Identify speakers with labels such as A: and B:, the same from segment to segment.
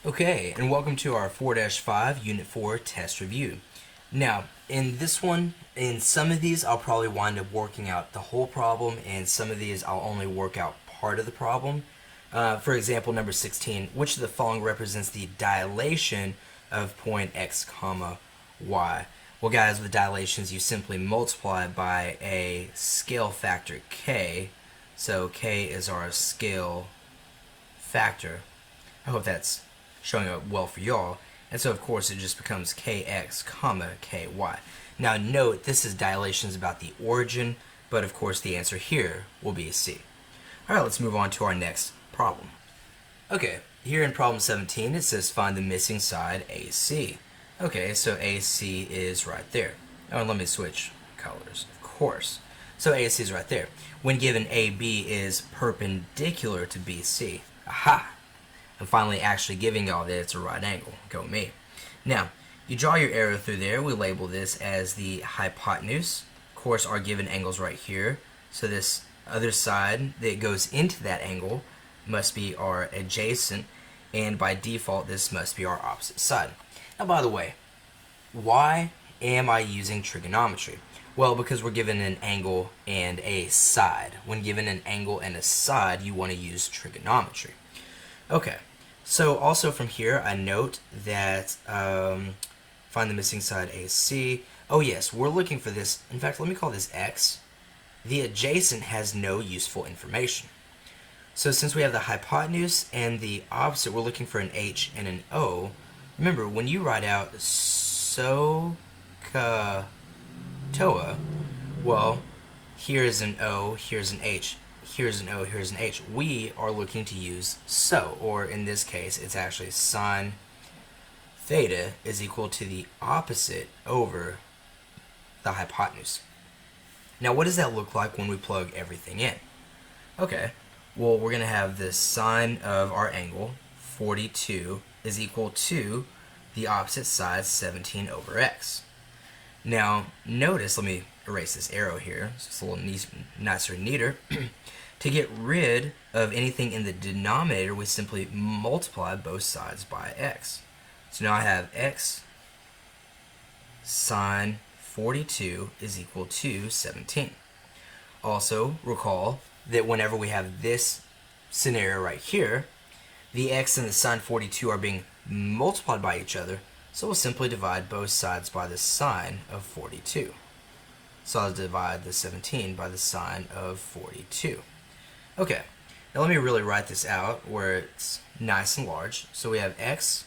A: Okay, and welcome to our 4-5 Unit 4 test review. Now, in this one, in some of these, I'll probably wind up working out the whole problem, and some of these, I'll only work out part of the problem. For example, number 16, which of the following represents the dilation of point x comma y? Well, guys, with dilations, you simply multiply by a scale factor k. So k is our scale factor. I hope that's showing up well for y'all. And so, of course, it just becomes kx comma ky. Now, note, this is dilations about the origin, but of course the answer here will be C. Alright, let's move on to our next problem. Okay, here in problem 17, it says find the missing side AC. Okay, so AC is right there. Oh, and let me switch colors, of course. So AC is right there. When given AB is perpendicular to BC. Aha! I'm finally actually giving y'all that it's a right angle. Go me. Now, you draw your arrow through there. We label this as the hypotenuse. Of course, our given angle's right here. So this other side that goes into that angle must be our adjacent, and by default, this must be our opposite side. Now, by the way, why am I using trigonometry? Well, because we're given an angle and a side. When given an angle and a side, you want to use trigonometry. Okay, so also from here, I note that find the missing side AC. Oh yes, we're looking for this. In fact, let me call this X. The adjacent has no useful information. So since we have the hypotenuse and the opposite, we're looking for an H and an O. Remember, when you write out SOHCAHTOA, well, here's an O, here's an H. Here's an O, here's an H. We are looking to use SO, or in this case, it's actually sine theta is equal to the opposite over the hypotenuse. Now, what does that look like when we plug everything in? Okay, well, we're going to have the sine of our angle, 42, is equal to the opposite side, 17 over x. Now, notice, let me erase this arrow here, so it's a little nicer and neater. To get rid of anything in the denominator, we simply multiply both sides by x. So now I have x sine 42 is equal to 17. Also, recall that whenever we have this scenario right here, the x and the sine 42 are being multiplied by each other, so we'll simply divide both sides by the sine of 42. So I'll divide the 17 by the sine of 42. Okay, now let me really write this out where it's nice and large. So we have x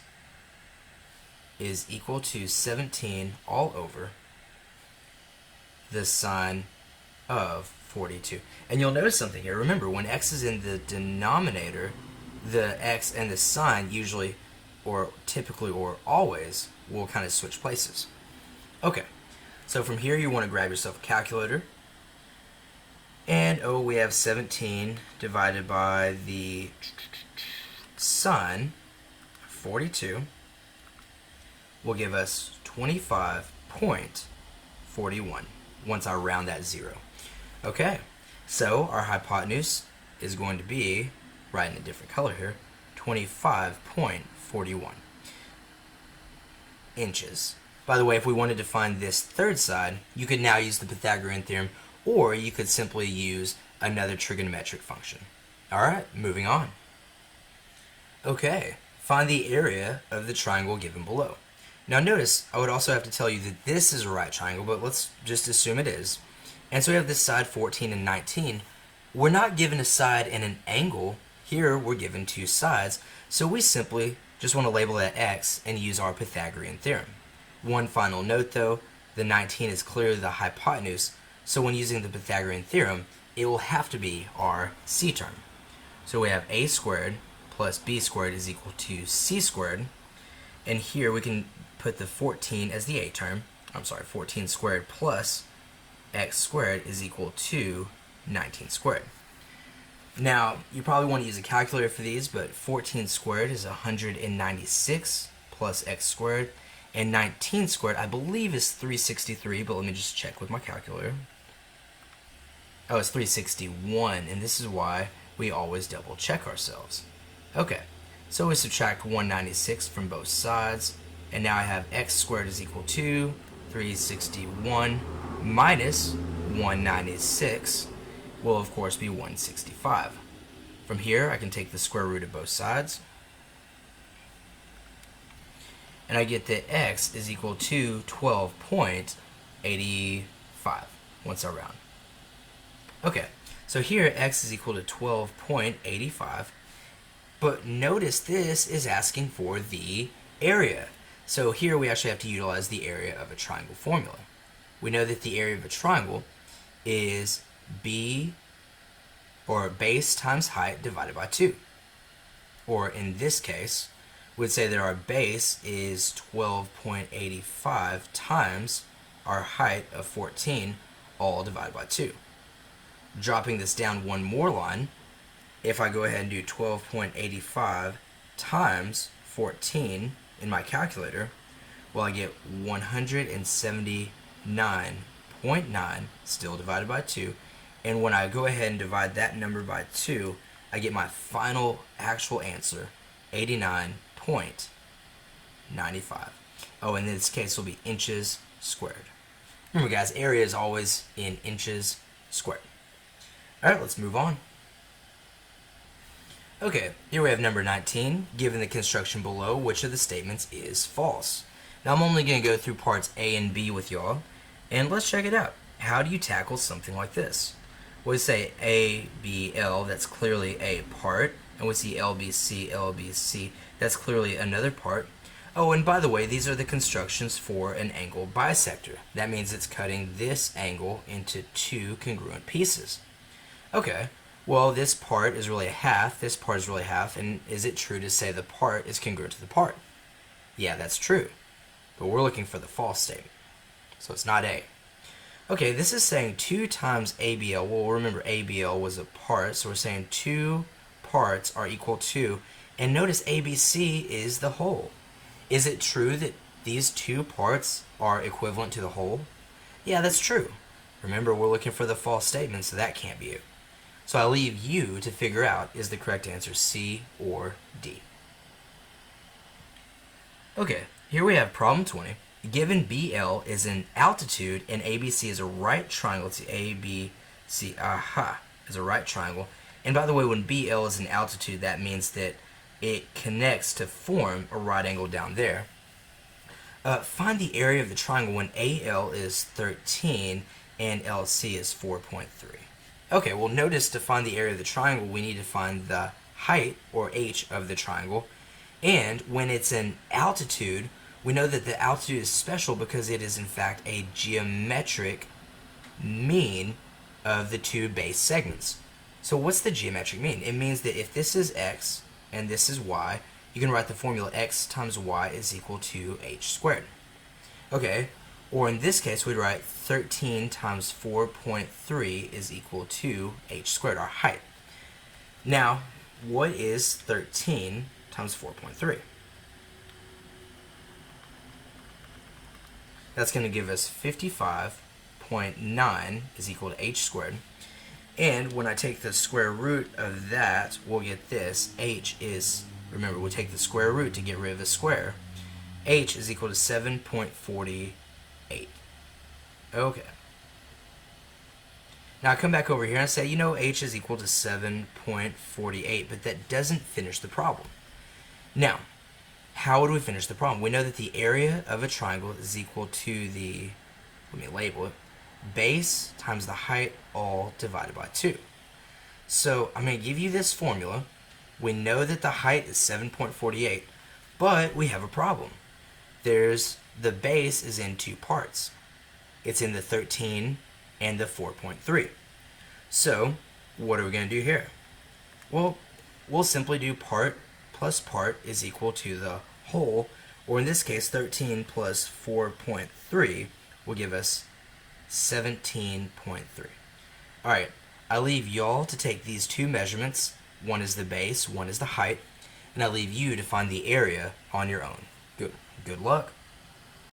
A: is equal to 17 all over the sine of 42. And you'll notice something here. Remember, when x is in the denominator, the x and the sine usually, or typically, or always, will kind of switch places. Okay, so from here you want to grab yourself a calculator. And we have 17 divided by the sine 42 will give us 25.41 once I round that zero. Okay, so our hypotenuse is going to be, right in a different color here, 25.41 inches. By the way, if we wanted to find this third side, you could now use the Pythagorean theorem, or you could simply use another trigonometric function. Alright, moving on. Okay, find the area of the triangle given below. Now notice, I would also have to tell you that this is a right triangle, but let's just assume it is. And so we have this side 14 and 19. We're not given a side and an angle. Here we're given two sides, so we simply just want to label that x and use our Pythagorean theorem. One final note though, the 19 is clearly the hypotenuse, so when using the Pythagorean theorem, it will have to be our c term. So we have a squared plus b squared is equal to c squared, and here we can put the 14 as the a term. 14 squared plus x squared is equal to 19 squared. Now, you probably want to use a calculator for these, but 14 squared is 196 plus x squared, and 19 squared, I believe, is 363, but let me just check with my calculator. Oh, it's 361, and this is why we always double check ourselves. Okay, So we subtract 196 from both sides, and now I have x squared is equal to 361 minus 196 will of course be 165. From here I can take the square root of both sides, and I get that x is equal to 12.85 once I round. Okay, so here x is equal to 12.85, but notice this is asking for the area. So here we actually have to utilize the area of a triangle formula. We know that the area of a triangle is b, or base times height, divided by 2. Or in this case, we'd say that our base is 12.85 times our height of 14, all divided by 2. Dropping this down one more line, if I go ahead and do 12.85 times 14 in my calculator, well, I get 179.9, still divided by 2. And when I go ahead and divide that number by 2, I get my final actual answer, 89.95. Oh, in this case, will be inches squared. Remember, guys, area is always in inches squared. All right, let's move on. Okay, here we have number 19. Given the construction below, which of the statements is false? Now, I'm only going to go through parts A and B with y'all, and let's check it out. How do you tackle something like this? We say A, B, L, that's clearly a part, and we see L, B, C, L, B, C, that's clearly another part. Oh, and by the way, these are the constructions for an angle bisector. That means it's cutting this angle into two congruent pieces. Okay, well, this part is really a half, this part is really half, and is it true to say the part is congruent to the part? Yeah, that's true, but we're looking for the false statement, so it's not A. Okay, this is saying 2 times ABL. Well, remember ABL was a part, so we're saying 2 parts are equal to, and notice ABC is the whole. Is it true that these 2 parts are equivalent to the whole? Yeah, that's true. Remember, we're looking for the false statement, so that can't be it. So I leave you to figure out, is the correct answer C or D? Okay, here we have problem 20. Given BL is an altitude and ABC is a right triangle to ABC, is a right triangle. And by the way, when BL is an altitude, that means that it connects to form a right angle down there. Find the area of the triangle when AL is 13 and LC is 4.3. Okay, well, notice to find the area of the triangle, we need to find the height, or h, of the triangle. And when it's an altitude, we know that the altitude is special because it is in fact a geometric mean of the 2 base segments. So what's the geometric mean? It means that if this is x and this is y, you can write the formula x times y is equal to h squared. Okay, or in this case we'd write 13 times 4.3 is equal to h squared, our height. Now, what is 13 times 4.3? That's going to give us 55.9 is equal to h squared. And when I take the square root of that, we'll get this. H is, remember, we take the square root to get rid of the square. H is equal to 7.48. Okay. Now I come back over here and I say, you know, H is equal to 7.48, but that doesn't finish the problem. Now, how would we finish the problem? We know that the area of a triangle is equal to the, let me label it, base times the height all divided by 2. So I'm going to give you this formula. We know that the height is 7.48, but we have a problem. The base is in 2 parts. It's in the 13 and the 4.3. So what are we going to do here? Well, we'll simply do part plus part is equal to the whole, or in this case 13 plus 4.3 will give us 17.3. Alright, I leave y'all to take these 2 measurements. One is the base, one is the height, and I leave you to find the area on your own. Good luck.